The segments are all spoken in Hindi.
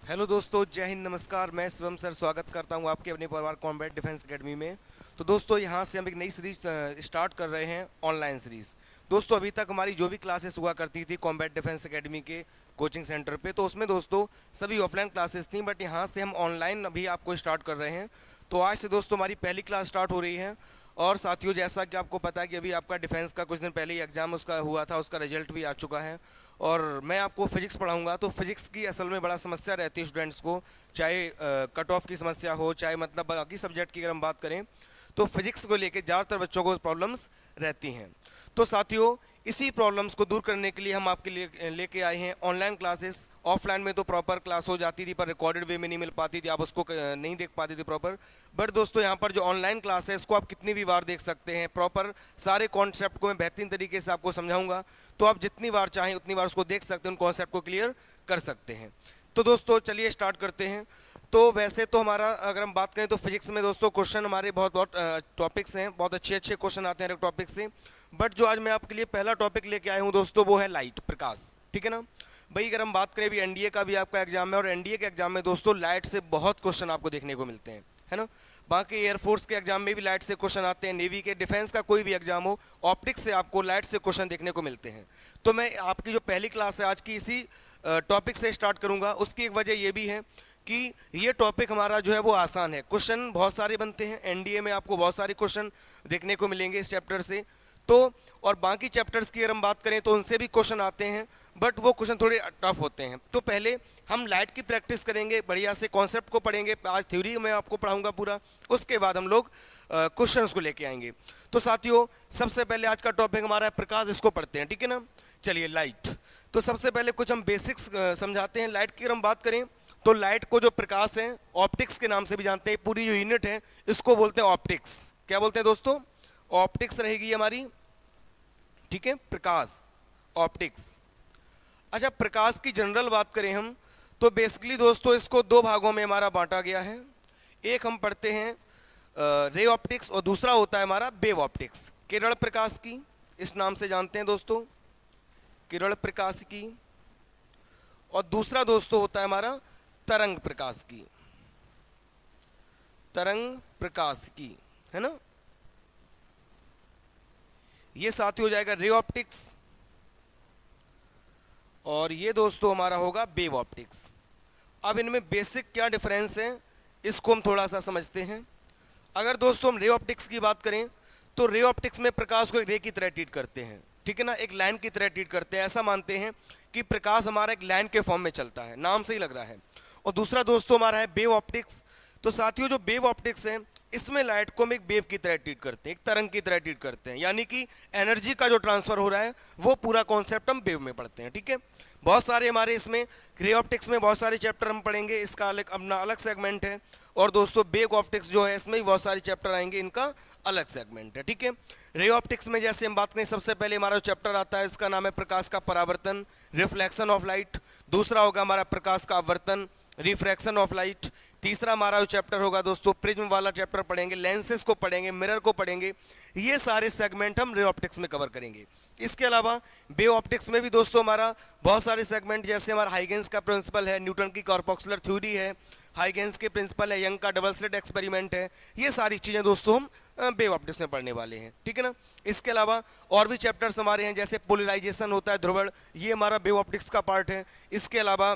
हेलो दोस्तों, जय हिंद, नमस्कार। मैं शिवम सर स्वागत करता हूं आपके अपने परिवार कॉम्बैट डिफेंस एकेडमी में। तो दोस्तों, यहां से हम एक नई सीरीज स्टार्ट कर रहे हैं, ऑनलाइन सीरीज। दोस्तों, अभी तक हमारी जो भी क्लासेस हुआ करती थी कॉम्बैट डिफेंस एकेडमी के कोचिंग सेंटर पे, तो उसमें दोस्तों सभी ऑफलाइन क्लासेस थी, बट यहां से हम ऑनलाइन अभी आपको स्टार्ट कर रहे हैं। तो आज से दोस्तों हमारी पहली क्लास स्टार्ट हो रही है। और साथियों, जैसा कि आपको पता है कि अभी आपका डिफेंस का कुछ दिन पहले ही एग्जाम उसका हुआ था, उसका रिजल्ट भी आ चुका है। और मैं आपको फिजिक्स पढ़ाऊंगा। तो फिजिक्स की असल में बड़ा समस्या रहती है स्टूडेंट्स को, चाहे कट ऑफ की समस्या हो, चाहे मतलब बाकी सब्जेक्ट की अगर हम बात करें, तो फिजिक्स को लेके ज़्यादातर बच्चों को प्रॉब्लम्स रहती हैं। तो साथियों, इसी प्रॉब्लम्स को दूर करने के लिए हम आपके लिए लेके आए हैं ऑनलाइन क्लासेस। ऑफलाइन में तो प्रॉपर क्लास हो जाती थी, पर रिकॉर्डेड वे में नहीं मिल पाती थी, आप उसको नहीं देख पाते थे प्रॉपर। बट दोस्तों, यहाँ पर जो ऑनलाइन क्लास है, इसको आप कितनी भी बार देख सकते हैं। प्रॉपर सारे कॉन्सेप्ट को मैं बेहतरीन तरीके से आपको समझाऊंगा, तो आप जितनी बार चाहें उतनी बार उसको देख सकते हैं, उन कॉन्सेप्ट को क्लियर कर सकते हैं। तो दोस्तों चलिए स्टार्ट करते हैं। तो वैसे तो हमारा अगर हम बात करें तो फिजिक्स में दोस्तों क्वेश्चन हमारे बहुत बहुत टॉपिक्स हैं, बहुत अच्छे अच्छे क्वेश्चन आते हैं हर एक टॉपिक से। बट जो आज मैं आपके लिए पहला टॉपिक लेके आया हूँ दोस्तों, वो है लाइट, प्रकाश। ठीक है ना भाई? अगर हम बात करें, अभी एनडीए का भी आपका एग्जाम है, और एनडीए के एग्जाम में दोस्तों लाइट से बहुत क्वेश्चन आपको देखने को मिलते हैं, है ना। बाकी एयरफोर्स के एग्जाम में भी लाइट से क्वेश्चन आते हैं, नेवी के, डिफेंस का कोई भी एग्जाम हो, ऑप्टिक्स से आपको लाइट से क्वेश्चन देखने को मिलते हैं। तो मैं आपकी जो पहली क्लास है आज की, इसी टॉपिक से स्टार्ट करूंगा। उसकी एक वजह ये भी है कि ये टॉपिक हमारा जो है वो आसान है। क्वेश्चन बहुत सारे बनते हैं एनडीए में, आपको बहुत सारे क्वेश्चन देखने को मिलेंगे इस चैप्टर से। तो और बाकी चैप्टर्स की अगर हम बात करें तो उनसे भी क्वेश्चन आते हैं, बट वो क्वेश्चन थोड़े टफ होते हैं। तो पहले हम लाइट की प्रैक्टिस करेंगे, बढ़िया से कॉन्सेप्ट को पढ़ेंगे। आज थ्योरी मैं आपको पढ़ाऊंगा पूरा, उसके बाद हम लोग क्वेश्चंस को लेके आएंगे। तो साथियों, सबसे पहले आज का टॉपिक हमारा है प्रकाश, इसको पढ़ते हैं, ठीक है ना। चलिए, लाइट। तो सबसे पहले कुछ हम बेसिक्स समझाते हैं। लाइट की अगर हम बात करें तो लाइट को जो प्रकाश है, ऑप्टिक्स के नाम से भी जानते हैं। पूरी जो यूनिट है इसको बोलते हैं ऑप्टिक्स। क्या बोलते हैं दोस्तों? ऑप्टिक्स रहेगी हमारी, ठीक है, प्रकाश, ऑप्टिक्स। अच्छा, प्रकाश की जनरल बात करें हम तो बेसिकली दोस्तों इसको दो भागों में हमारा बांटा गया है। एक हम पढ़ते हैं रे ऑप्टिक्स, और दूसरा होता है हमारा वेव ऑप्टिक्स। किरण प्रकाश की इस नाम से जानते हैं दोस्तों, किरण प्रकाश की। और दूसरा दोस्तों होता है हमारा तरंग प्रकाश की, तरंग प्रकाश की, है ना। ये साथ ही हो जाएगा रे ऑप्टिक्स, और ये दोस्तों हमारा होगा वेव ऑप्टिक्स। अब इनमें बेसिक क्या डिफरेंस है, इसको हम थोड़ा सा समझते हैं। अगर दोस्तों हम रे ऑप्टिक्स की बात करें तो रे ऑप्टिक्स में प्रकाश को एक रे की तरह ट्रीट करते हैं, ठीक है ना, एक लाइन की तरह ट्रीट करते हैं। ऐसा मानते हैं कि प्रकाश हमारा एक लाइन के फॉर्म में चलता है, नाम से ही लग रहा है। और दूसरा दोस्तों हमारा है वेव ऑप्टिक्स। तो साथियों, जो वेव ऑप्टिक्स है, इसमें लाइट को हम एक वेव की तरह ट्रीट करते हैं, एक तरंग की तरह ट्रीट करते हैं। यानी कि एनर्जी का जो ट्रांसफर हो रहा है वो पूरा कॉन्सेप्ट हम वेव में पढ़ते हैं, ठीक है। बहुत सारे हमारे इसमें रे ऑप्टिक्स में बहुत सारे चैप्टर हम पढ़ेंगे, इसका अलग अपना अलग सेगमेंट है। और दोस्तों वेव ऑप्टिक्स जो है, इसमें भी बहुत सारे चैप्टर आएंगे, इनका अलग सेगमेंट है, ठीक है। रे ऑप्टिक्स में जैसे हम बात करें, सबसे पहले हमारा चैप्टर आता है, इसका नाम है प्रकाश का परावर्तन, रिफ्लेक्शन ऑफ लाइट। दूसरा होगा हमारा प्रकाश का आवर्तन, रिफ्रैक्शन ऑफ लाइट। तीसरा हमारा जो चैप्टर होगा दोस्तों, प्रिज्म वाला चैप्टर पढ़ेंगे, लेंसेज को पढ़ेंगे, मिरर को पढ़ेंगे। ये सारे सेगमेंट हम रे ऑप्टिक्स में कवर करेंगे। इसके अलावा वेव ऑप्टिक्स में भी दोस्तों हमारा बहुत सारे सेगमेंट, जैसे हमारा हाइगेंस का प्रिंसिपल है, न्यूटन की कॉर्पस्कुलर थ्योरी है, हाइगेंस के प्रिंसिपल है, यंग का डबल स्लिट एक्सपेरिमेंट है। ये सारी चीज़ें दोस्तों हम वेव ऑप्टिक्स में पढ़ने वाले हैं, ठीक है ना। इसके अलावा और भी चैप्टर्स हमारे हैं, जैसे पोलराइजेशन होता है, ध्रुवण, ये हमारा वेव ऑप्टिक्स का पार्ट है। इसके अलावा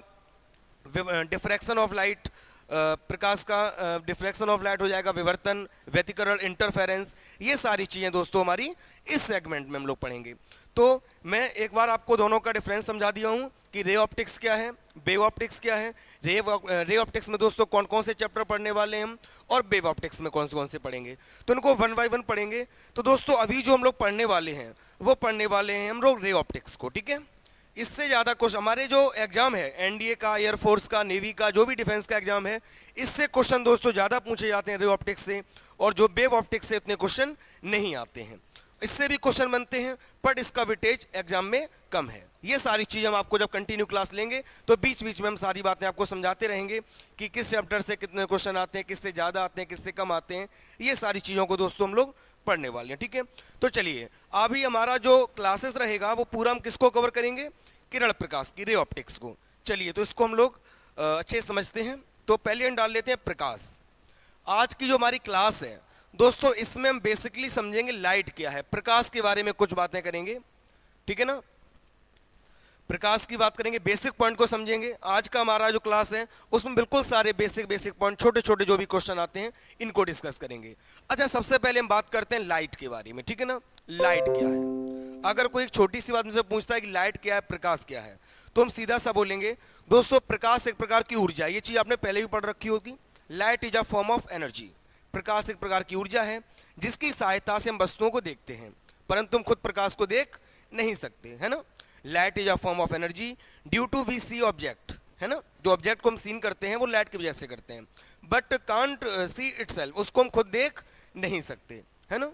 डिफ्रैक्शन ऑफ लाइट, प्रकाश का डिफ्रैक्शन ऑफ लाइट हो जाएगा, विवर्तन, व्यतिकरण, इंटरफेरेंस। ये सारी चीज़ें दोस्तों हमारी इस सेगमेंट में हम लोग पढ़ेंगे। तो मैं एक बार आपको दोनों का डिफरेंस समझा दिया हूँ कि रे ऑप्टिक्स क्या है, वेव ऑप्टिक्स क्या है। रे ऑप्टिक्स में दोस्तों कौन कौन से चैप्टर पढ़ने वाले हैं हम, और वेव ऑप्टिक्स में कौन से पढ़ेंगे, तो इनको वन बाय वन पढ़ेंगे। तो दोस्तों अभी जो हम लोग पढ़ने वाले हैं वो पढ़ने वाले हैं हम लोग रे ऑप्टिक्स को, ठीक है। इससे ज़्यादा क्वेश्चन हमारे जो एग्जाम है एनडीए का, एयरफोर्स का, नेवी का, जो भी डिफेंस का एग्जाम है, इससे क्वेश्चन दोस्तों ज़्यादा पूछे जाते हैं रे ऑप्टिक्स से, और जो वेव ऑप्टिक्स से इतने क्वेश्चन नहीं आते हैं। इससे भी क्वेश्चन बनते हैं, बट इसका वेटेज एग्जाम में कम है। ये सारी चीज़ हम आपको जब कंटिन्यू क्लास लेंगे तो बीच बीच में हम सारी बातें आपको समझाते रहेंगे कि किस चैप्टर से कितने क्वेश्चन आते हैं, किससे ज़्यादा आते हैं, किससे कम आते हैं। ये सारी चीज़ों को दोस्तों हम लोग पढ़ने वाले हैं, ठीक है। तो चलिए, अभी हमारा जो क्लासेस रहेगा वो पूरा हम किसको कवर करेंगे, किरण प्रकाश की, रे ऑप्टिक्स को। चलिए, तो इसको हम लोग अच्छे से समझते हैं। तो पहले हम डाल लेते हैं प्रकाश। आज की जो हमारी क्लास है दोस्तों, इसमें हम बेसिकली समझेंगे लाइट क्या है, प्रकाश के बारे में कुछ बातें करेंगे, ठीक है ना। प्रकाश की बात करेंगे, बेसिक पॉइंट को समझेंगे। आज का हमारा जो क्लास है उसमें बिल्कुल सारे बेसिक पॉइंट, छोटे छोटे जो भी क्वेश्चन आते हैं इनको डिस्कस करेंगे। अच्छा, सबसे पहले हम बात करते हैं लाइट के बारे में, ठीक है ना। लाइट क्या है, अगर कोई एक छोटी सी बात मुझसे पूछता है कि लाइट क्या है, प्रकाश क्या है, तो हम सीधा सा बोलेंगे दोस्तों, प्रकाश एक प्रकार की ऊर्जा है। ये चीज आपने पहले भी पढ़ रखी होगी। Light is a form of energy. प्रकाश एक प्रकार की ऊर्जा है जिसकी सहायता से हम वस्तुओं को देखते हैं, परंतु हम खुद प्रकाश को देख नहीं सकते, है ना। Light is a form of energy due to we see object, है ना। जो ऑब्जेक्ट को हम सीन करते हैं वो लाइट की वजह से करते हैं, बट कांट सी इटसेल्फ, उसको हम खुद देख नहीं सकते, है ना।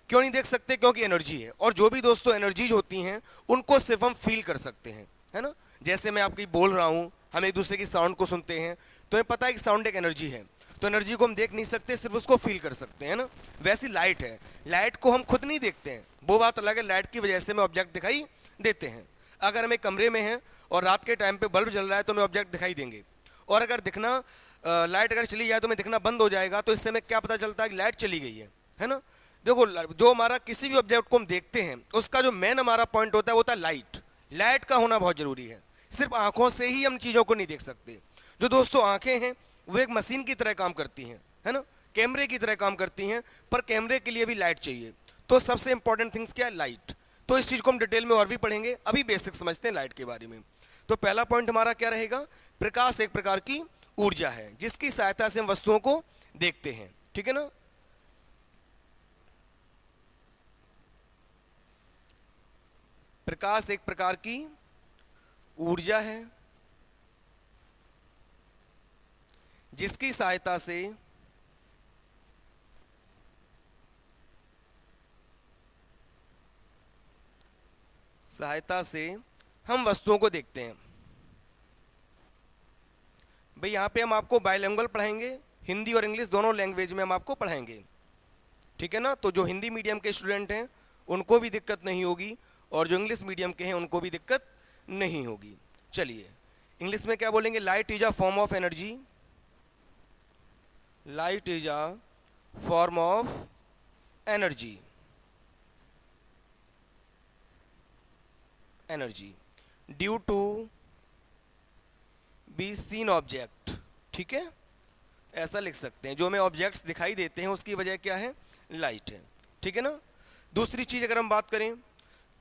क्यों नहीं देख सकते, क्योंकि एनर्जी है। और जो भी दोस्तों एनर्जीज होती हैं उनको सिर्फ हम फील कर सकते हैं, है ना। जैसे मैं आपकी बोल रहा हूँ, हम एक दूसरे की साउंड को सुनते हैं तो हमें पता है कि साउंड एक एनर्जी है, तो एनर्जी को हम देख नहीं सकते, सिर्फ उसको फील कर सकते हैं ना। वैसी लाइट है, लाइट को हम खुद नहीं देखते हैं, वो बात अलग है। लाइट की वजह से हमें ऑब्जेक्ट दिखाई देते हैं। अगर हम एक कमरे में हैं और रात के टाइम पे बल्ब जल रहा है तो हमें ऑब्जेक्ट दिखाई देंगे, और अगर दिखना लाइट अगर चली जाए तो हमें दिखना बंद हो जाएगा, तो इससे हमें क्या पता चलता है कि लाइट चली गई है ना। देखो, जो हमारा किसी भी ऑब्जेक्ट को हम देखते हैं उसका जो मेन हमारा पॉइंट होता है वो होता है लाइट। लाइट का होना बहुत जरूरी है। सिर्फ आंखों से ही हम चीज़ों को नहीं देख सकते। जो दोस्तों आंखें हैं वो एक मशीन की तरह काम करती हैं, है ना, कैमरे की तरह काम करती हैं, पर कैमरे के लिए भी लाइट चाहिए। तो सबसे इंपॉर्टेंट थिंग्स क्या है, लाइट। तो इस चीज़ को हम डिटेल में और भी पढ़ेंगे, अभी बेसिक समझते हैं लाइट के बारे में। तो पहला पॉइंट हमारा क्या रहेगा, प्रकाश एक प्रकार की ऊर्जा है जिसकी सहायता से हम वस्तुओं को देखते हैं, ठीक है ना। प्रकाश एक प्रकार की ऊर्जा है जिसकी सहायता से हम वस्तुओं को देखते हैं। भाई यहाँ पे हम आपको बाइलिंगुअल पढ़ाएंगे, हिंदी और इंग्लिश दोनों लैंग्वेज में हम आपको पढ़ाएंगे, ठीक है ना। तो जो हिंदी मीडियम के स्टूडेंट हैं उनको भी दिक्कत नहीं होगी, और जो इंग्लिश मीडियम के हैं उनको भी दिक्कत नहीं होगी। चलिए, इंग्लिश में क्या बोलेंगे, light is a form of energy. Light is a form of energy, due to be seen object, ठीक है, ऐसा लिख सकते हैं। जो हमें ऑब्जेक्ट्स दिखाई देते हैं उसकी वजह क्या है, लाइट है, ठीक है ना। दूसरी चीज अगर हम बात करें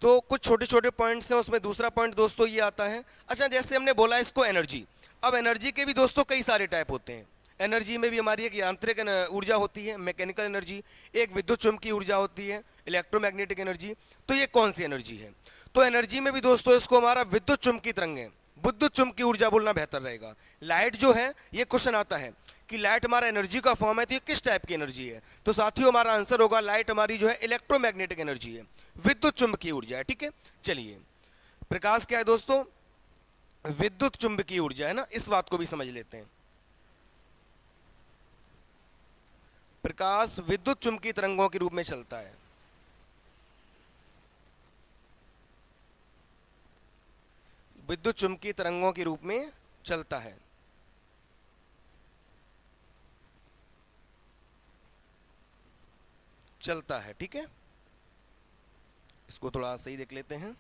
तो कुछ छोटे छोटे पॉइंट्स हैं, उसमें दूसरा पॉइंट दोस्तों ये आता है। अच्छा, जैसे हमने बोला इसको एनर्जी, अब एनर्जी के भी दोस्तों कई सारे टाइप होते हैं। एनर्जी में भी हमारी एक यांत्रिक ऊर्जा होती है, मैकेनिकल एनर्जी, एक विद्युत चुंबकीय ऊर्जा होती है, इलेक्ट्रोमैग्नेटिक एनर्जी। तो ये कौन सी एनर्जी है, तो एनर्जी में भी दोस्तों इसको हमारा विद्युत चुंबकीय तरंगें, विद्युत चुंबकीय ऊर्जा बोलना बेहतर रहेगा। लाइट जो है, ये क्वेश्चन आता है कि लाइट हमारा एनर्जी का फॉर्म है, तो ये किस टाइप की एनर्जी है, तो साथियों हमारा आंसर होगा लाइट हमारी जो है इलेक्ट्रोमैग्नेटिक एनर्जी है, विद्युत चुंबकीय ऊर्जा है, ठीक है। चलिए, प्रकाश क्या है दोस्तों, विद्युत चुंबकीय ऊर्जा है ना, इस बात को भी समझ लेते हैं। प्रकाश विद्युत चुंबकीय तरंगों के रूप में चलता है। विद्युत चुंबकीय तरंगों के रूप में चलता है। ठीक है, इसको थोड़ा सही देख लेते हैं।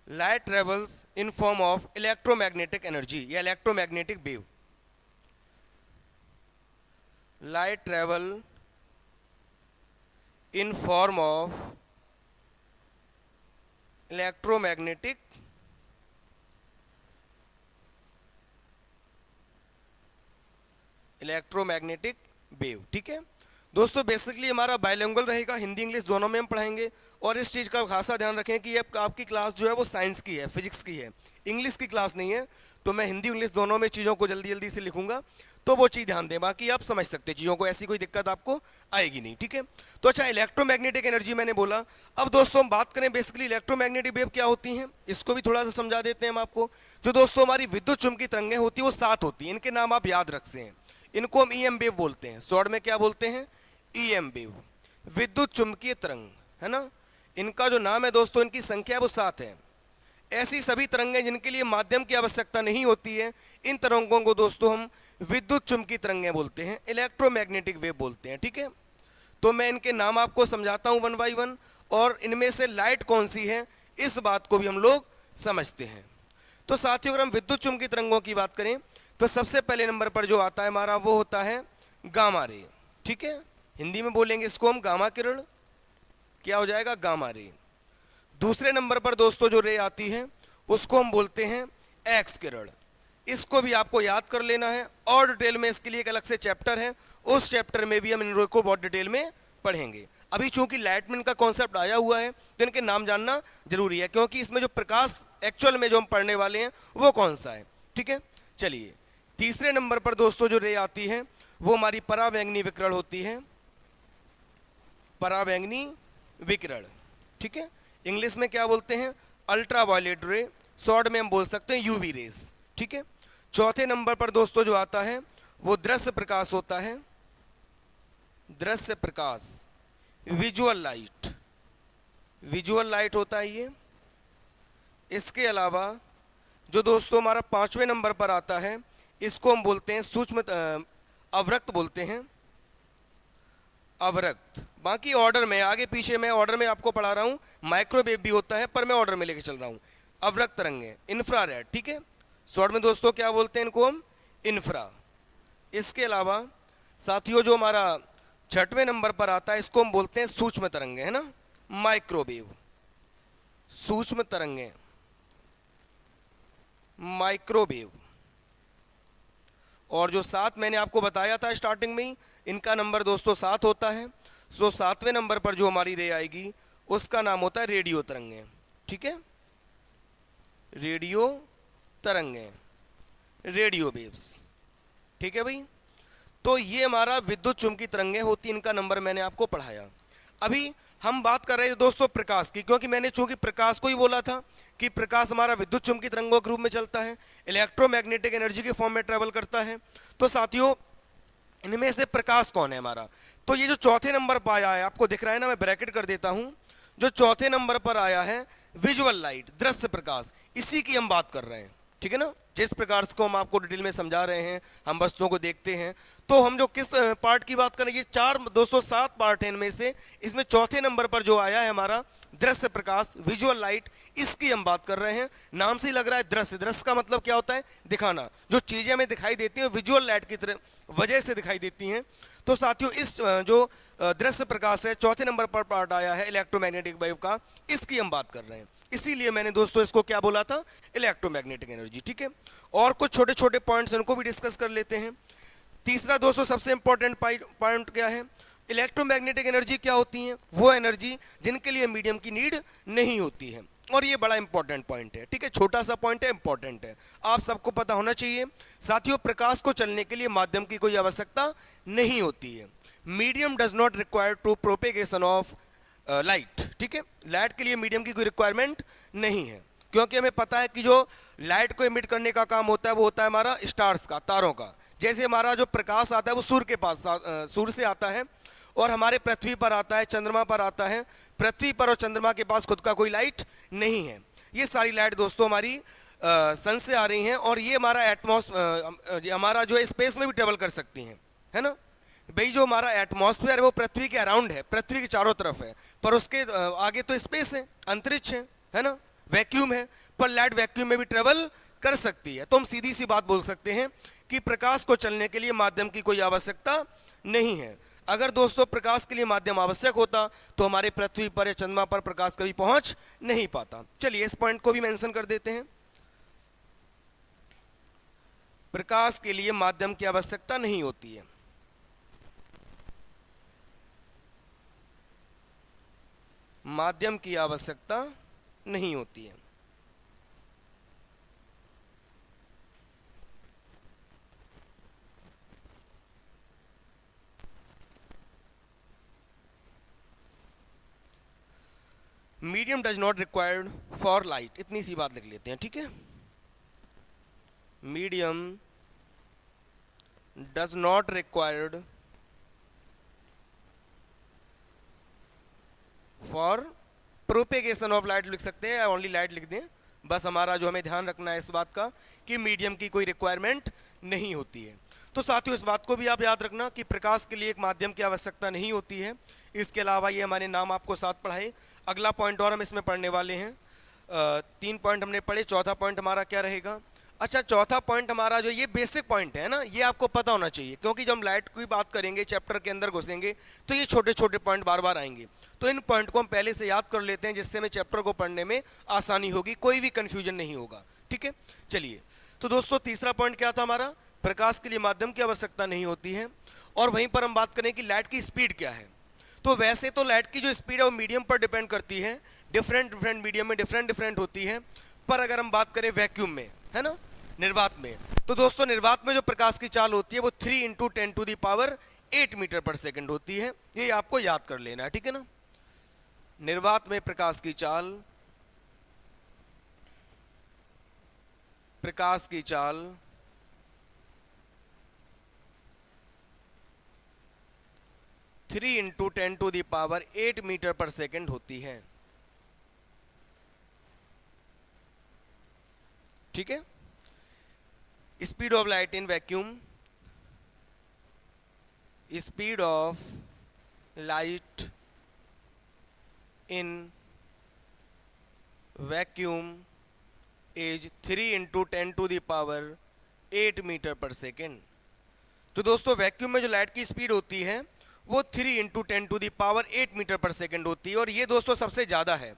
Light travels in form of electromagnetic energy या electromagnetic wave. Light travel in form of electromagnetic wave, ठीक है दोस्तों। बेसिकली हमारा बाइलिंगुअल रहेगा, हिंदी इंग्लिश दोनों में हम पढ़ाएंगे। और इस चीज़ का खासा ध्यान रखें कि आपकी क्लास जो है वो साइंस की है, फिजिक्स की है, इंग्लिश की क्लास नहीं है। तो मैं हिंदी इंग्लिश दोनों में चीज़ों को जल्दी जल्दी से लिखूंगा, तो वो चीज़ ध्यान दें, बाकी आप समझ सकते हैं चीज़ों को, ऐसी कोई दिक्कत आपको आएगी नहीं, ठीक है। तो अच्छा, इलेक्ट्रोमैग्नेटिक एनर्जी मैंने बोला। अब दोस्तों हम बात करें बेसिकली इलेक्ट्रोमैग्नेटिक वेव क्या होती हैं, इसको भी थोड़ा सा समझा देते हैं हम आपको। जो दोस्तों हमारी विद्युत चुंबकीय तरंगें होती है वो 7 होती हैं, इनके नाम आप याद रख हैं। इनको हम ईएम वेव बोलते हैं, शॉर्ट में क्या बोलते हैं, ईएम वेव, विद्युत चुंबकीय तरंग, है ना। इनका जो नाम है दोस्तों, इनकी संख्या वो 7 है। ऐसी सभी तरंगें जिनके लिए माध्यम की आवश्यकता नहीं होती है, इन तरंगों को दोस्तों हम विद्युत चुंबकीय तरंगें बोलते हैं, इलेक्ट्रोमैग्नेटिक वेव बोलते हैं। ठीक है, तो मैं इनके नाम आपको समझाता हूं वन बाई वन, और इनमें से लाइट कौन सी है इस बात को भी हम लोग समझते हैं। तो साथियों, अगर हम विद्युत चुंबकीय तरंगों की बात करें तो सबसे पहले नंबर पर जो आता है हमारा वो होता है गामा रे। ठीक है, हिंदी में बोलेंगे इसको हम गामा किरण, क्या हो जाएगा, गामा रे। दूसरे नंबर पर दोस्तों जो रे आती है उसको हम बोलते हैं एक्स किरण। इसको भी आपको याद कर लेना है, और डिटेल में इसके लिए एक अलग से चैप्टर है, उस चैप्टर में भी हम इन को बहुत डिटेल में पढ़ेंगे। अभी चूंकि लाइट में इनका कॉन्सेप्ट आया हुआ है तो इनके नाम जानना जरूरी है, क्योंकि इसमें जो प्रकाश एक्चुअल में जो हम पढ़ने वाले हैं वो कौन सा है। ठीक है, चलिए तीसरे नंबर पर दोस्तों जो रे आती है वो हमारी परावैंगनी विकिरण होती है, परावैंगनी विकिरण। ठीक है, इंग्लिश में क्या बोलते हैं, अल्ट्रा वायलेट रे, शॉर्ट में हम बोल सकते हैं यूवी रेस। ठीक है, चौथे नंबर पर दोस्तों जो आता है वो दृश्य प्रकाश होता है, दृश्य प्रकाश, विजुअल लाइट, विजुअल लाइट होता है ये। इसके अलावा जो दोस्तों हमारा पांचवें नंबर पर आता है इसको हम बोलते हैं सूक्ष्म अवरक्त बोलते हैं, अवरक्त। बाकी ऑर्डर में आगे पीछे मैं ऑर्डर में आपको पढ़ा रहा हूं, माइक्रोवेव भी होता है पर मैं ऑर्डर में लेके चल रहा हूं। अवरक्त तरंगें, इंफ्रारेड। ठीक है, शॉर्ट में दोस्तों क्या बोलते हैं इनको हम, इंफ्रा। इसके अलावा साथियों जो हमारा छठवें नंबर पर आता है इसको हम बोलते हैं सूक्ष्म तरंगें, है ना, माइक्रोवेव, सूक्ष्म तरंगें, माइक्रोवेव। और जो सात मैंने आपको बताया था स्टार्टिंग में ही, इनका नंबर दोस्तों 7 होता है। सो सातवें नंबर पर जो हमारी रे आएगी उसका नाम होता है रेडियो तरंगें। ठीक है, रेडियो तरंगें, रेडियो वेव्स। ठीक है भाई, तो ये हमारा विद्युत चुंबकीय तरंगें होती, इनका नंबर मैंने आपको पढ़ाया। अभी हम बात कर रहे हैं दोस्तों प्रकाश की, क्योंकि मैंने चूंकि प्रकाश को ही बोला था कि प्रकाश हमारा विद्युत चुंबकीय तरंगों के रूप में चलता है, इलेक्ट्रोमैग्नेटिक एनर्जी के फॉर्म में ट्रेवल करता है। तो साथियों इनमें से प्रकाश कौन है हमारा, तो ये जो चौथे नंबर पर आया है आपको दिख रहा है ना, मैं ब्रैकेट कर देता हूं, जो चौथे नंबर पर आया है विजुअल लाइट, दृश्य प्रकाश, इसी की हम बात कर रहे हैं। ठीक है ना, जिस प्रकार को हम आपको डिटेल में समझा रहे हैं, हम वस्तुओं को देखते हैं, तो हम जो किस पार्ट की बात करें, ये चार दोस्तों 7 पार्ट हैं इनमें से, इसमें चौथे नंबर पर जो आया है हमारा दृश्य प्रकाश, विजुअल लाइट, इसकी हम बात कर रहे हैं। नाम से ही लग रहा है दृश्य, दृश्य का मतलब क्या होता है, दिखाना। जो चीजें हमें दिखाई देती हैं विजुअल लाइट की तरह वजह से दिखाई देती हैं। तो साथियों इस जो दृश्य प्रकाश है चौथे नंबर पर पार्ट आया है इलेक्ट्रोमैग्नेटिक वेव का, इसकी हम बात कर रहे हैं, इसीलिए मैंने दोस्तों इसको क्या बोला था, इलेक्ट्रोमैग्नेटिक एनर्जी। ठीक है, और कुछ छोटे छोटे पॉइंट्स उनको भी डिस्कस कर लेते हैं। तीसरा दोस्तों सबसे इंपॉर्टेंट पॉइंट क्या है, इलेक्ट्रोमैग्नेटिक एनर्जी क्या होती है, वो एनर्जी जिनके लिए मीडियम की नीड नहीं होती है, और ये बड़ा इंपॉर्टेंट पॉइंट है। ठीक है, छोटा सा पॉइंट है, इंपॉर्टेंट है, आप सबको पता होना चाहिए। साथियों प्रकाश को चलने के लिए माध्यम की कोई आवश्यकता नहीं होती है, medium does not require to propagation of light. ठीक है, लाइट के लिए मीडियम की कोई रिक्वायरमेंट नहीं है, क्योंकि हमें पता है कि जो लाइट को इमिट करने का काम होता है वो होता है हमारा स्टार्स का, तारों का। जैसे हमारा जो प्रकाश आता है वो सूर्य के पास सूर्य से आता है, और हमारे पृथ्वी पर आता है, चंद्रमा पर आता है। पृथ्वी पर और चंद्रमा के पास खुद का कोई लाइट नहीं है। ये सारी लाइट दोस्तों हमारी सन से आ रही हैं, और ये हमारा हमारा जो स्पेस में भी ट्रेवल कर सकती हैं, है ना भाई। जो हमारा एटमॉस्फेयर है वो पृथ्वी के अराउंड है, पृथ्वी के चारों तरफ है, पर उसके आगे तो स्पेस है, अंतरिक्ष है ना, वैक्यूम है, पर लाइट वैक्यूम में भी ट्रेवल कर सकती है। तो हम सीधी सी बात बोल सकते हैं कि प्रकाश को चलने के लिए माध्यम की कोई आवश्यकता नहीं है। अगर दोस्तों प्रकाश के लिए माध्यम आवश्यक होता तो हमारे पृथ्वी पर या चंद्रमा पर प्रकाश कभी पहुंच नहीं पाता। चलिए इस पॉइंट को भी मेंशन कर देते हैं, प्रकाश के लिए माध्यम की आवश्यकता नहीं होती है। माध्यम की आवश्यकता नहीं होती है। Medium does not required for light, इतनी सी बात लिख लेते हैं। ठीक है, medium does not required for propagation of light लिख सकते हैं, या ओनली लाइट लिख दें, बस हमारा जो हमें ध्यान रखना है इस बात का कि मीडियम की कोई रिक्वायरमेंट नहीं होती है। तो साथियों इस बात को भी आप याद रखना कि प्रकाश के लिए एक माध्यम की आवश्यकता नहीं होती है। इसके अलावा ये हमारे नाम आपको साथ पढ़ाए। अगला पॉइंट और हम इसमें पढ़ने वाले हैं। 3 पॉइंट हमने पढ़े, चौथा पॉइंट हमारा क्या रहेगा? अच्छा, चौथा पॉइंट हमारा जो ये बेसिक पॉइंट है ना, ये आपको पता होना चाहिए, क्योंकि जब हम लाइट की बात करेंगे, चैप्टर के अंदर घुसेंगे, तो ये छोटे छोटे पॉइंट बार बार आएंगे। तो इन पॉइंट को हम पहले से याद कर लेते हैं, जिससे हमें चैप्टर को पढ़ने में आसानी होगी, कोई भी कंफ्यूजन नहीं होगा। ठीक है, चलिए। तो दोस्तों तीसरा पॉइंट क्या था हमारा? प्रकाश के लिए माध्यम की आवश्यकता नहीं होती है। और वहीं पर हम बात करें कि लाइट की स्पीड क्या है। तो वैसे तो लाइट की जो स्पीड है वो मीडियम पर डिपेंड करती है, डिफरेंट डिफरेंट मीडियम में डिफरेंट डिफरेंट होती है। पर अगर हम बात करें वैक्यूम में, है ना, निर्वात में, तो दोस्तों निर्वात में जो प्रकाश की चाल होती है वो 3 × 10⁸ मीटर पर सेकंड होती है। ये आपको याद कर लेना है, ठीक है ना। निर्वात में प्रकाश की चाल 3 × 10⁸ मीटर पर सेकंड होती है। ठीक है। Speed of light in vacuum, speed of light in vacuum is 3 × 10⁸ metre per second. तो दोस्तों वैक्यूम में जो लाइट की स्पीड होती है वो 3 × 10⁸ मीटर पर सेकेंड होती है। और ये दोस्तों सबसे ज़्यादा है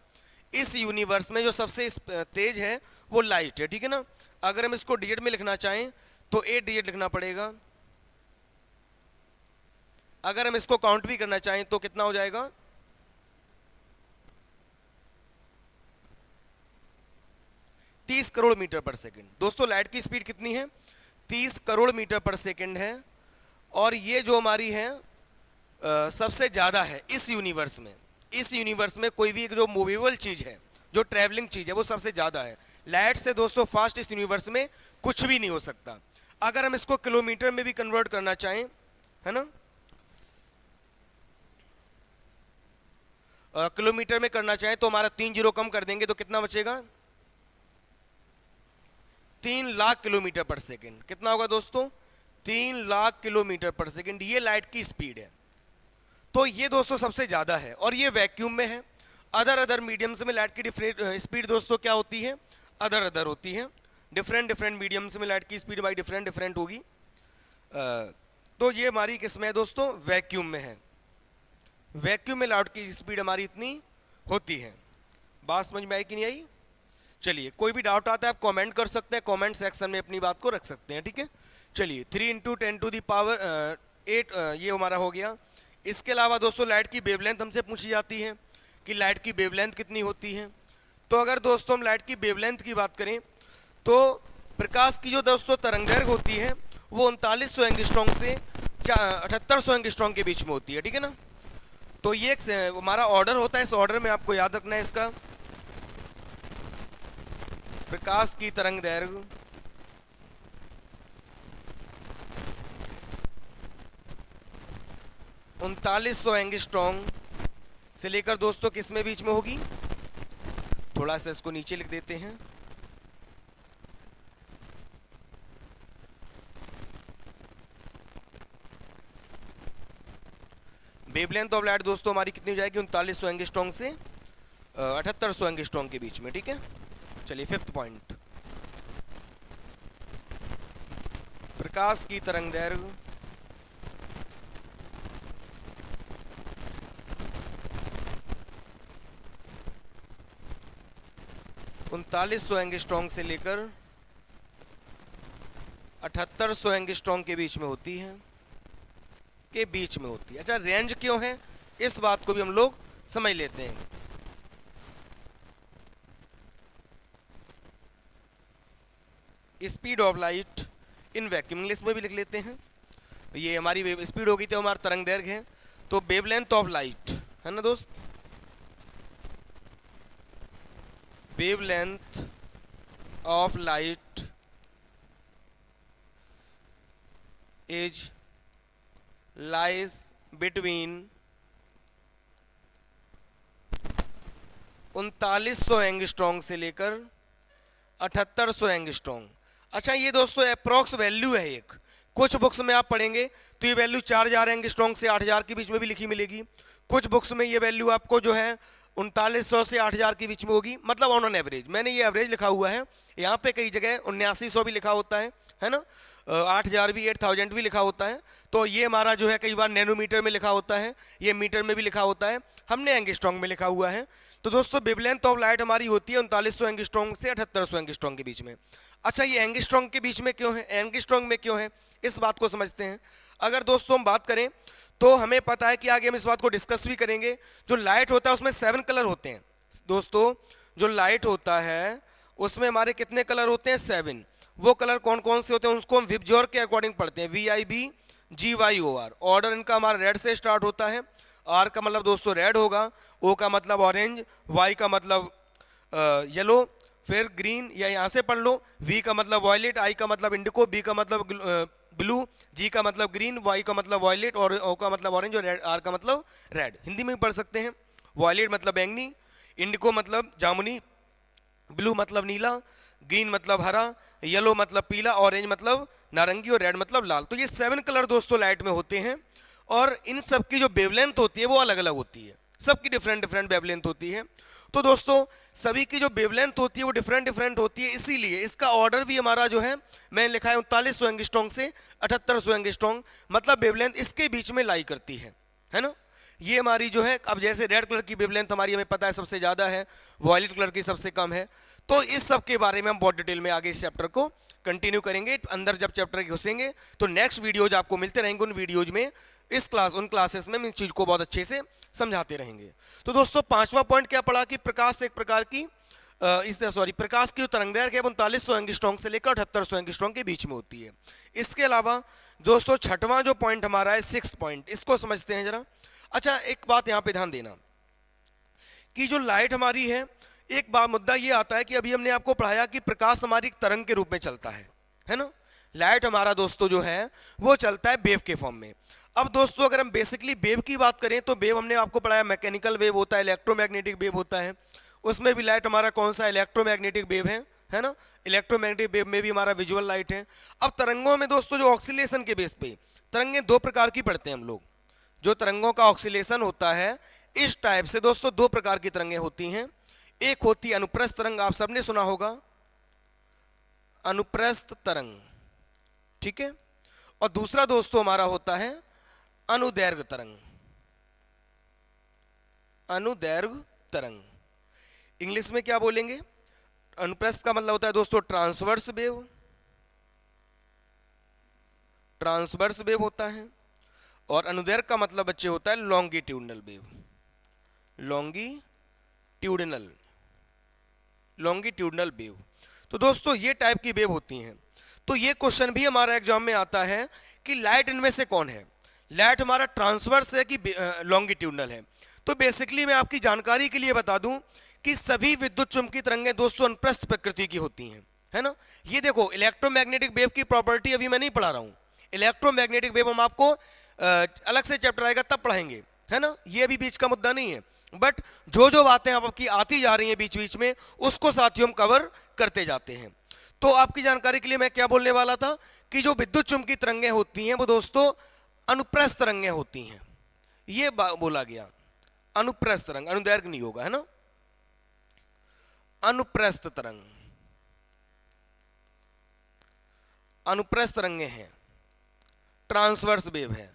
इस यूनिवर्स में, जो सबसे तेज है वो लाइट है। ठीक है ना। अगर हम इसको डिजिट में लिखना चाहें तो 8 डिजिट लिखना पड़ेगा। अगर हम इसको काउंट भी करना चाहें तो कितना हो जाएगा? 30 करोड़ मीटर पर सेकंड। दोस्तों लाइट की स्पीड कितनी है? 30 करोड़ मीटर पर सेकंड है। और ये जो हमारी है सबसे ज़्यादा है इस यूनिवर्स में। इस यूनिवर्स में कोई भी एक जो मूवेबल चीज़ है, जो ट्रैवलिंग चीज़ है, वो सबसे ज़्यादा है। लाइट से दोस्तों फास्ट इस यूनिवर्स में कुछ भी नहीं हो सकता। अगर हम इसको किलोमीटर में भी कन्वर्ट करना चाहें, है ना, किलोमीटर में करना चाहें तो हमारा 3 जीरो कम कर देंगे तो कितना बचेगा? 3 लाख किलोमीटर पर सेकेंड। कितना होगा दोस्तों? 3 लाख किलोमीटर पर सेकेंड। ये लाइट की स्पीड है। तो ये दोस्तों सबसे ज़्यादा है और ये वैक्यूम में है। अदर मीडियम्स में लाइट की डिफरेंट स्पीड दोस्तों क्या होती है? अदर होती है। डिफरेंट डिफरेंट मीडियम्स में लाइट की स्पीड भाई डिफरेंट डिफरेंट होगी। तो ये हमारी किस में है दोस्तों? वैक्यूम में है। वैक्यूम में लाइट की स्पीड हमारी इतनी होती है। बात समझ में आई कि नहीं आई? चलिए, कोई भी डाउट आता है आप कमेंट कर सकते हैं, कमेंट सेक्शन में अपनी बात को रख सकते हैं। ठीक है, चलिए। 3 × 10⁸ ये हमारा हो गया। इसके अलावा दोस्तों लाइट की वेवलेंथ हमसे पूछी जाती है कि लाइट की वेवलेंथ कितनी होती है। तो अगर दोस्तों हम लाइट की वेवलेंथ की बात करें तो प्रकाश की जो दोस्तों तरंगदैर्घ्य होती है वो 3900 एंगस्ट्रॉम से 7800 एंगस्ट्रॉम के बीच में होती है। ठीक है ना। तो ये एक हमारा ऑर्डर होता है, इस ऑर्डर में आपको याद रखना है इसका। प्रकाश की तरंगदैर्घ्य 3900 एंगस्ट्रॉम से लेकर दोस्तों किस में बीच में होगी? थोड़ा सा इसको नीचे लिख देते हैं। वेवलेंथ ऑफ लाइट दोस्तों हमारी कितनी हो जाएगी? 3900 एंगस्ट्रॉम से 7800 एंगस्ट्रॉम के बीच में। ठीक है, चलिए 5th पॉइंट। प्रकाश की तरंगदैर्घ्य 3900 एंगस्ट्रॉम से लेकर 7800 एंगस्ट्रॉम के बीच में होती है, अच्छा, रेंज क्यों है इस बात को भी हम लोग समझ लेते हैं। Speed of light in vacuum, English में भी लिख लेते हैं। ये हमारी स्पीड होगी तो हमारा तरंगदैर्घ्य है। तो वेवलेंथ ऑफ लाइट है ना दोस्त, wavelength of light is lies between 3900 angstrom से लेकर 7800 एंगस्ट्रॉम। अच्छा ये दोस्तों अप्रोक्स वैल्यू है एक, कुछ बुक्स में आप पढ़ेंगे तो ये वैल्यू 4000 एंगस्ट्रॉम से 8000 के बीच में भी लिखी मिलेगी, कुछ बुक्स में ये वैल्यू आपको जो है 3900 से 8000 के बीच में होगी, मतलब ऑन एवरेज। मैंने ये एवरेज लिखा हुआ है, यहाँ पे कई जगह 7900 भी लिखा होता है ना, 8000 भी 8000 भी लिखा होता है। तो ये हमारा जो है कई बार नैनोमीटर में लिखा होता है, ये मीटर में भी लिखा होता है, हमने एंगस्ट्रॉम में लिखा हुआ है। तो दोस्तों वेवलेंथ ऑफ लाइट हमारी होती है 3900 एंगस्ट्रॉम से 7800 एंगस्ट्रॉम के बीच में। अच्छा ये एंगस्ट्रॉम के बीच में क्यों है, एंगस्ट्रॉम में क्यों है, इस बात को समझते हैं। अगर दोस्तों हम बात करें तो हमें पता है कि आगे हम इस बात को डिस्कस भी करेंगे। जो लाइट होता है उसमें 7 कलर होते हैं दोस्तों, जो लाइट होता है उसमें हमारे कितने कलर होते हैं, 7। वो कलर कौन कौन से होते हैं उसको हम विबज्योर के अकॉर्डिंग पढ़ते हैं, VIBGYOR। ऑर्डर इनका हमारा रेड से स्टार्ट होता है, R का मतलब दोस्तों रेड होगा, O का मतलब ऑरेंज, Y का मतलब येलो, फिर ग्रीन या यहाँ से पढ़ लो, V का मतलब वॉयलेट, I का मतलब इंडिको, B का मतलब ब्लू, G का मतलब ग्रीन, Y का मतलब वॉयलेट और O का मतलब ऑरेंज और R का मतलब रेड। हिंदी में भी पढ़ सकते हैं, वॉयलेट मतलब बैंगनी, इंडिको मतलब जामुनी, ब्लू मतलब नीला, ग्रीन मतलब हरा, येलो मतलब पीला, ऑरेंज मतलब नारंगी और रेड मतलब लाल। तो ये 7 कलर दोस्तों लाइट में होते हैं और इन सब की जो वेवलेंथ होती है वो अलग अलग होती है, सबकी डिफरेंट डिफरेंट वेवलेंथ होती है। तो दोस्तों सभी की जो वेवलेंथ होती है वो डिफरेंट डिफरेंट होती है, इसीलिए इसका ऑर्डर भी हमारा जो है मैंने लिखा है 3900 एंगस्ट्रॉम से 7800 एंगस्ट्रॉम, मतलब वेवलेंथ इसके बीच में लाई करती है ना। ये हमारी जो है, अब जैसे रेड कलर की वेवलेंथ हमारी हमें पता है सबसे ज़्यादा है, वॉयलेट कलर की सबसे कम है। तो इस सब के बारे में हम बहुत डिटेल में आगे इस चैप्टर को कंटिन्यू करेंगे। अंदर जब चैप्टर घुसेंगे तो नेक्स्ट वीडियोज आपको मिलते रहेंगे, उन वीडियोज में उन क्लासेस में हम इस चीज़ को बहुत अच्छे से समझाते रहेंगे। तो दोस्तों 5वां पॉइंट क्या पढ़ा कि प्रकाश एक प्रकार की प्रकाश की जो तरंगदैर्घ्य है 3900 एंगस्ट्रॉम से लेकर 7800 एंगस्ट्रॉम के बीच में होती है। इसके अलावा दोस्तों 6वां जो पॉइंट हमारा है 6th पॉइंट, इसको समझते हैं जरा। अच्छा एक बात यहाँ पे ध्यान देना कि जो लाइट हमारी है, एक बात मुद्दा ये आता है कि अभी हमने आपको पढ़ाया कि प्रकाश हमारी तरंग के रूप में चलता है ना। लाइट हमारा दोस्तों जो है वो चलता है वेव के फॉर्म में। अब दोस्तों अगर हम बेसिकली वेव की बात करें तो वेव हमने आपको पढ़ाया मैकेनिकल वेव होता है, इलेक्ट्रोमैग्नेटिक वेव होता है, उसमें भी लाइट हमारा कौन सा इलेक्ट्रोमैग्नेटिक वेव है ना। इलेक्ट्रोमैग्नेटिक वेव में भी हमारा विजुअल लाइट है। अब तरंगों में दोस्तों जो ऑक्सीलेशन के बेस पे तरंगें 2 प्रकार की पढ़ते हैं हम लोग। जो तरंगों का ऑक्सीलेशन होता है इस टाइप से दोस्तों 2 प्रकार की तरंगें होती हैं। एक होती है अनुप्रस्थ तरंग, आप सबने सुना होगा अनुप्रस्थ तरंग, ठीक है। और दूसरा दोस्तों हमारा होता है अनुदैर्घ्य तरंग। अनुदैर्घ्य तरंग इंग्लिश में क्या बोलेंगे, अनुप्रस्थ का मतलब होता है दोस्तों ट्रांसवर्स वेव, ट्रांसवर्स वेव होता है, और अनुदैर्घ्य का मतलब बच्चे होता है लॉन्गिट्यूडनल वेव, लॉन्गिट्यूडनल वेव। तो दोस्तों ये टाइप की वेव होती हैं। तो ये क्वेश्चन भी हमारा एग्जाम में आता है कि लाइट इनमें से कौन है, लाइट हमारा ट्रांसवर्स है कि लॉन्गिट्यूडनल है। तो बेसिकली मैं आपकी जानकारी के लिए बता दूं कि सभी विद्युत चुंबकीय तरंगें दोस्तों अनुप्रस्थ प्रकृति की होती हैं, है ना। ये देखो इलेक्ट्रोमैग्नेटिक वेव की प्रॉपर्टी अभी मैं नहीं पढ़ा रहा हूं, इलेक्ट्रोमैग्नेटिक वेव हम आपको अलग से चैप्टर आएगा तब पढ़ाएंगे, है ना। ये अभी बीच का मुद्दा नहीं है, बट जो जो बातें आपकी आती जा रही हैं बीच बीच में उसको साथियों हम कवर करते जाते हैं। तो आपकी जानकारी के लिए मैं क्या बोलने वाला था कि जो विद्युत चुंबकीय तरंगें होती हैं वो दोस्तों अनुप्रस्थ तरंगें होती हैं, ये बोला गया। अनुप्रस्थ तरंग, अनुदैर्घ्य नहीं होगा, है ना। अनुप्रस्थ तरंग, अनुप्रस्थ तरंगें हैं, ट्रांसवर्स वेव है।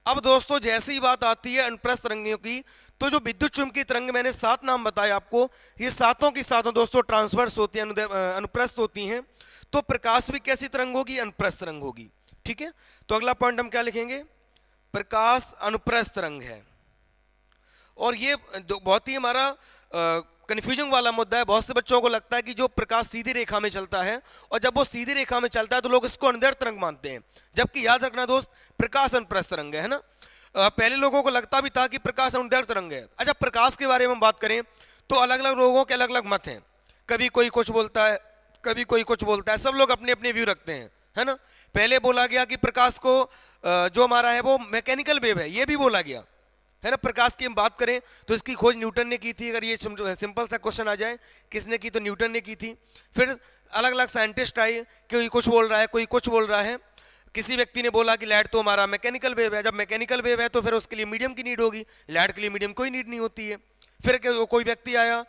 अब दोस्तों जैसे ही बात आती है अनुप्रस्थ तरंगों की, तो जो विद्युत चुंबकीय तरंग मैंने 7 नाम बताए आपको, ये सातों की सातों दोस्तों ट्रांसवर्स होती हैं, अनुप्रस्थ होती हैं। तो प्रकाश भी कैसी तरंग होगी, अनुप्रस्थ तरंग होगी, ठीक है। तो अगला पॉइंट हम क्या लिखेंगे, प्रकाश अनुप्रस्थ तरंग है। और ये बहुत ही हमारा कंफ्यूजिंग वाला मुद्दा है। बहुत से बच्चों को लगता है कि जो प्रकाश सीधी रेखा में चलता है, और जब वो सीधी रेखा में चलता है तो लोग इसको अनुदैर्घ्य तरंग मानते हैं, जबकि याद रखना दोस्त प्रकाश अनुप्रस्थ तरंग है ना। पहले लोगों को लगता भी था कि प्रकाश अनुदैर्घ्य तरंग है। अच्छा प्रकाश के बारे में हम बात करें तो अलग अलग लोगों के अलग अलग मत हैं, कभी कोई कुछ बोलता है, कभी कोई कुछ बोलता है, सब लोग अपने अपने व्यू रखते हैं, है ना। पहले बोला गया कि प्रकाश को जो हमारा है वो मैकेनिकल वेव है, ये भी बोला गया, है ना। प्रकाश की हम बात करें तो इसकी खोज न्यूटन ने की थी, अगर ये सिंपल सा क्वेश्चन आ जाए किसने की, तो न्यूटन ने की थी। फिर अलग अलग साइंटिस्ट आए, कोई कुछ बोल रहा है, कोई कुछ बोल रहा है। किसी व्यक्ति ने बोला कि लाइट तो हमारा मैकेनिकल वेव है, जब मैकेनिकल वेव है तो फिर उसके लिए मीडियम की नीड होगी, लाइट के लिए मीडियम कोई नीड नहीं होती है। फिर कोई व्यक्ति आया,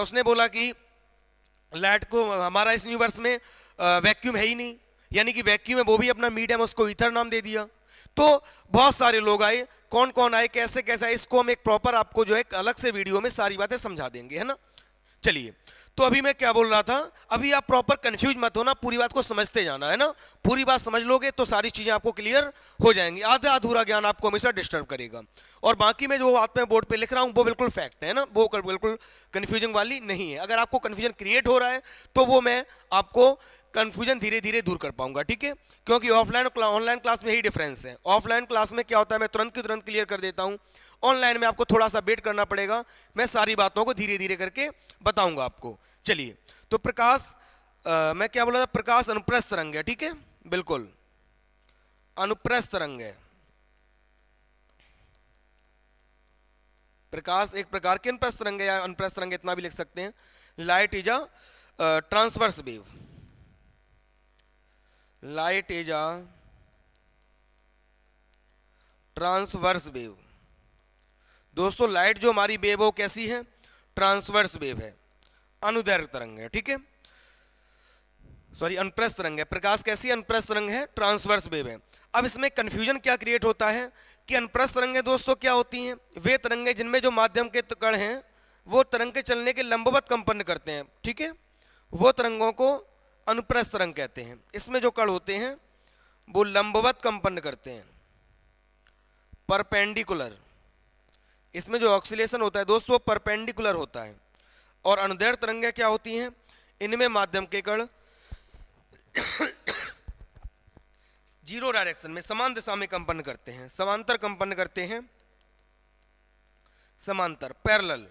उसने बोला कि लाइट को हमारा इस यूनिवर्स में वैक्यूम है ही नहीं, यानी कि वैक्यूम है वो भी अपना मीडियम, उसको ईथर नाम दे दिया। तो बहुत सारे लोग आए, कौन कौन आए, कैसे कैसे आए, इसको हम एक प्रॉपर आपको जो है अलग से वीडियो में सारी बातें समझा देंगे, है ना। चलिए, तो अभी मैं क्या बोल रहा था, अभी आप प्रॉपर कंफ्यूज मत होना, पूरी बात को समझते जाना, है ना। पूरी बात समझ लोगे तो सारी चीजें आपको क्लियर हो जाएंगी। आधा अधूरा ज्ञान आपको हमेशा डिस्टर्ब करेगा, और बाकी मैं जो बात मैं बोर्ड पे लिख रहा हूं वो बिल्कुल फैक्ट है ना, वो बिल्कुल कंफ्यूजन वाली नहीं है। अगर आपको कंफ्यूजन क्रिएट हो रहा है तो वो मैं आपको कंफ्यूजन धीरे धीरे दूर कर पाऊंगा, ठीक है। क्योंकि ऑफलाइन ऑनलाइन क्लास में यही डिफरेंस है। ऑफलाइन क्लास में क्या होता है, मैं तुरंत की तुरंत क्लियर कर देता हूं, ऑनलाइन में आपको थोड़ा सा वेट करना पड़ेगा, मैं सारी बातों को धीरे धीरे करके बताऊंगा आपको। चलिए, तो प्रकाश, मैं क्या बोला था, प्रकाश अनुप्रस्थ तरंग है, ठीक है, बिल्कुल अनुप्रस्थ तरंग है। प्रकाश एक प्रकार की अनुप्रस्थ तरंग है, या अनुप्रस्थ तरंग इतना भी लिख सकते हैं। Light is a transverse wave, light is a transverse wave. दोस्तों, लाइट जो हमारी वेव है वो कैसी है, ट्रांसवर्स वेव है, अनुदैर्घ्य तरंग है, ठीक है, सॉरी अनुप्रस्थ तरंग है। प्रकाश कैसी है, अनुप्रस्थ तरंग है, ट्रांसवर्स वेव है। अब इसमें कंफ्यूजन क्या क्रिएट होता है कि अनुप्रस्थ तरंगें दोस्तों क्या होती हैं, वे तरंगें जिनमें जो माध्यम के कण हैं वो तरंग के चलने के लंबवत कंपन करते हैं, ठीक है, वो तरंगों को अनुप्रस्थ तरंग कहते हैं। इसमें जो कण होते हैं वो लंबवत कंपन करते हैं, परपेंडिकुलर। इसमें जो ऑक्सीलेशन होता है दोस्तों वो परपेंडिकुलर होता है। और अनुदैर्घ्य तरंगें क्या होती हैं, इनमें माध्यम के कण जीरो डायरेक्शन में समान दिशा में कंपन करते हैं, समांतर कंपन करते हैं, समांतर, पैरेलल।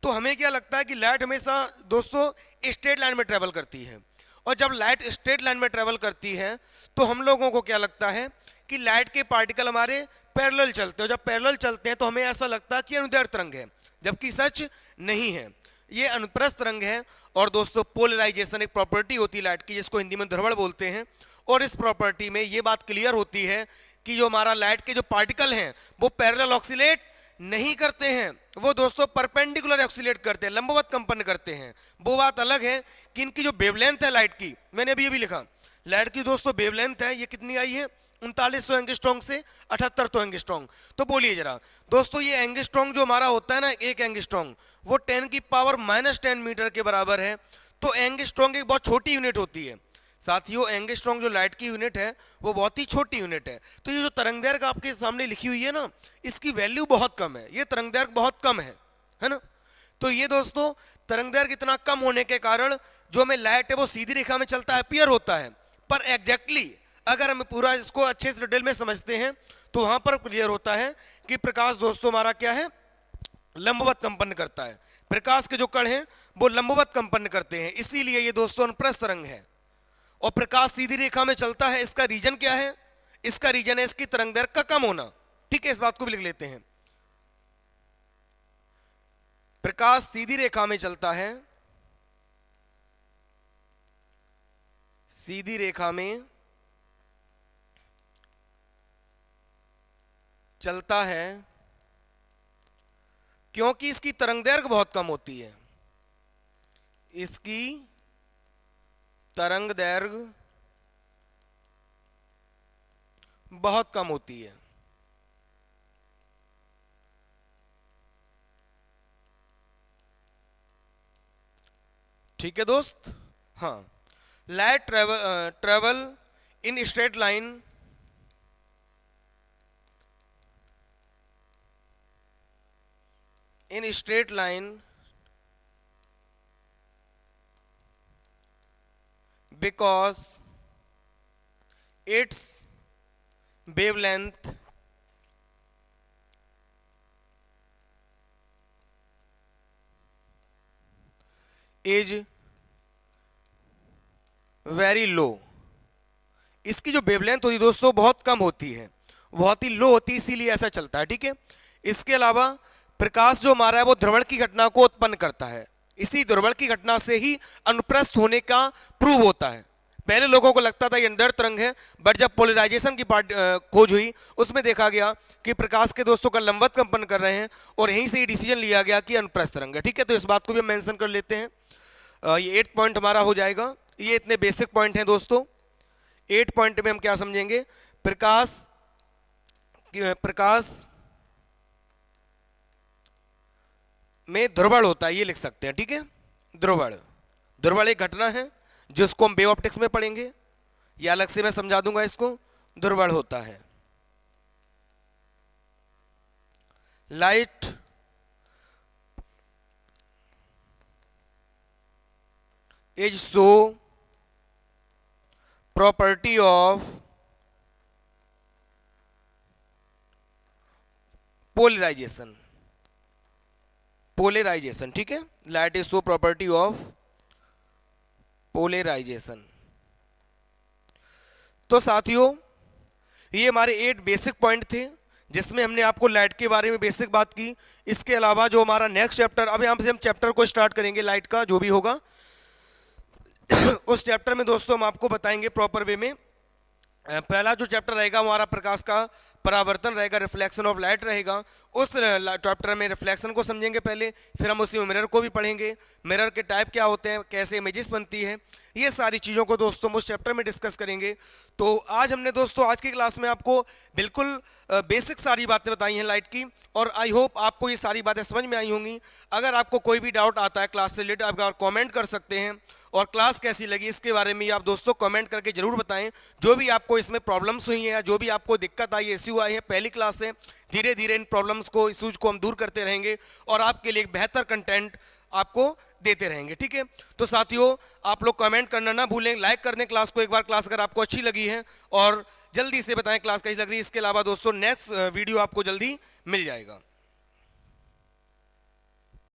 तो हमें क्या लगता है कि लाइट हमेशा दोस्तों स्ट्रेट लाइन में ट्रेवल करती है, और जब लाइट स्ट्रेट लाइन में ट्रेवल करती है तो हम लोगों को क्या लगता है कि लाइट के पार्टिकल हमारे पैरेलल चलते हैं। जब पैरेलल चलते हैं तो हमें ऐसा लगता है कि अनुदैर्घ्य तरंग है, जबकि सच नहीं है, ये अनुप्रस्थ तरंग है। और दोस्तों, पोलराइजेशन एक प्रॉपर्टी होती है लाइट की, जिसको हिंदी में ध्रुवण बोलते हैं। और इस प्रॉपर्टी में ये बात क्लियर होती है कि जो हमारा लाइट के जो पार्टिकल हैं वो पैरेलल ऑक्सीलेट नहीं करते हैं, वो दोस्तों परपेंडिकुलर ऑक्सीलेट करते हैं, लंबवत कंपन करते हैं। वो बात अलग है कि इनकी जो वेवलेंथ है लाइट की, मैंने अभी लिखा, लाइट की दोस्तों वेवलेंथ है, ये कितनी आई है, 3900 एंगस्ट्रॉन्ग से 7800 एंगस्ट्रॉन्ग। तो बोलिए जरा दोस्तों, ये एंगस्ट्रॉन्ग जो हमारा होता है ना, एक एंगस्ट्रॉन्ग वो 10⁻⁻10 मीटर के बराबर है। तो एंगस्ट्रॉन्ग एक बहुत छोटी यूनिट होती है साथियों, एंगस्ट्रॉन्ग जो लाइट की यूनिट है वो बहुत ही छोटी यूनिट है। तो ये जो तरंगदैर्घ्य आपके सामने लिखी हुई है ना, इसकी वैल्यू बहुत कम है, ये तरंगदैर्घ्य बहुत कम है ना। तो ये दोस्तों तरंगदैर्घ्य इतना कम होने के कारण जो हमें लाइट है वो सीधी रेखा में चलता है, अपीयर होता है, पर एग्जैक्टली अगर हम पूरा इसको अच्छे से डिटेल में समझते हैं तो वहां पर क्लियर होता है कि प्रकाश दोस्तों हमारा क्या है, लंबवत कंपन करता है। प्रकाश के जो कण हैं वो लंबवत कंपन करते हैं, इसीलिए ये दोस्तों अनुप्रस्थ तरंग है। और प्रकाश सीधी रेखा में चलता है, इसका रीजन क्या है, इसका रीजन है इसकी तरंगदैर्घ्य का कम होना, ठीक है, इस बात को भी लिख लेते हैं। प्रकाश सीधी रेखा में चलता है, सीधी रेखा में चलता है क्योंकि इसकी तरंगदैर्घ्य बहुत कम होती है, इसकी तरंगदैर्घ्य बहुत कम होती है। ठीक है दोस्त, हाँ, light travel in straight line in straight line because its wavelength is very low। इसकी जो वेवलेंथ होती है दोस्तों बहुत कम होती है, बहुत ही लो होती है, इसीलिए ऐसा चलता है, ठीक है। इसके अलावा प्रकाश जो हमारा है वो ध्रुवण की घटना को उत्पन्न करता है, इसी ध्रुवण की घटना से ही अनुप्रस्थ होने का प्रूव होता है। पहले लोगों को लगता था ये अंदर तरंग है, बट जब पोलराइजेशन की खोज हुई उसमें देखा गया कि प्रकाश के दोस्तों का लंबवत कंपन कर रहे हैं, और यहीं से ये डिसीजन लिया गया कि अनुप्रस्थ तरंग है, ठीक है। तो इस बात को भी हम मेंशन कर लेते हैं। ये 8 पॉइंट हमारा हो जाएगा। ये इतने बेसिक पॉइंट हैं दोस्तों। 8 पॉइंट में हम क्या समझेंगे? प्रकाश में ध्रुवण होता है, ये लिख सकते हैं, ठीक है। ध्रुवण एक घटना है जिसको हम वेव ऑप्टिक्स में पढ़ेंगे, या अलग से मैं समझा दूंगा इसको। ध्रुवण होता है light is so property of polarisation, ठीक है। Light is so property of polarisation. तो साथियों, ये हमारे 8 बेसिक पॉइंट थे जिसमें हमने आपको लाइट के बारे में बेसिक बात की। इसके अलावा जो हमारा नेक्स्ट चैप्टर, अब यहां से हम चैप्टर को स्टार्ट करेंगे लाइट का जो भी होगा उस चैप्टर में दोस्तों हम आपको बताएंगे प्रॉपर वे में। पहला जो चैप्टर रहेगा हमारा प्रकाश का परावर्तन रहेगा, रिफ्लेक्शन ऑफ लाइट रहेगा। उस चैप्टर में रिफ्लेक्शन को समझेंगे पहले, फिर हम उसी में मिरर को भी पढ़ेंगे, मिरर के टाइप क्या होते हैं, कैसे इमेजेस बनती है, ये सारी चीज़ों को दोस्तों हम उस चैप्टर में डिस्कस करेंगे। तो आज हमने दोस्तों आज की क्लास में आपको बिल्कुल बेसिक सारी बातें बताई हैं लाइट की, और आई होप आपको ये सारी बातें समझ में आई होंगी। अगर आपको कोई भी डाउट आता है क्लास से रिलेटेड, आप कमेंट कर सकते हैं, और क्लास कैसी लगी इसके बारे में आप दोस्तों कमेंट करके जरूर बताएं। जो भी आपको इसमें प्रॉब्लम्स हुई हैं या जो भी आपको दिक्कत आई, इश्यू आए हैं, पहली क्लास से धीरे धीरे इन प्रॉब्लम्स को, इश्यूज को हम दूर करते रहेंगे और आपके लिए एक बेहतर कंटेंट आपको देते रहेंगे, ठीक है। तो साथियों, आप लोग कमेंट करना ना भूलें, लाइक कर दें क्लास को एक बार, क्लास अगर आपको अच्छी लगी है, और जल्दी से बताएं क्लास कैसी लग रही है। इसके अलावा दोस्तों नेक्स्ट वीडियो आपको जल्दी मिल जाएगा।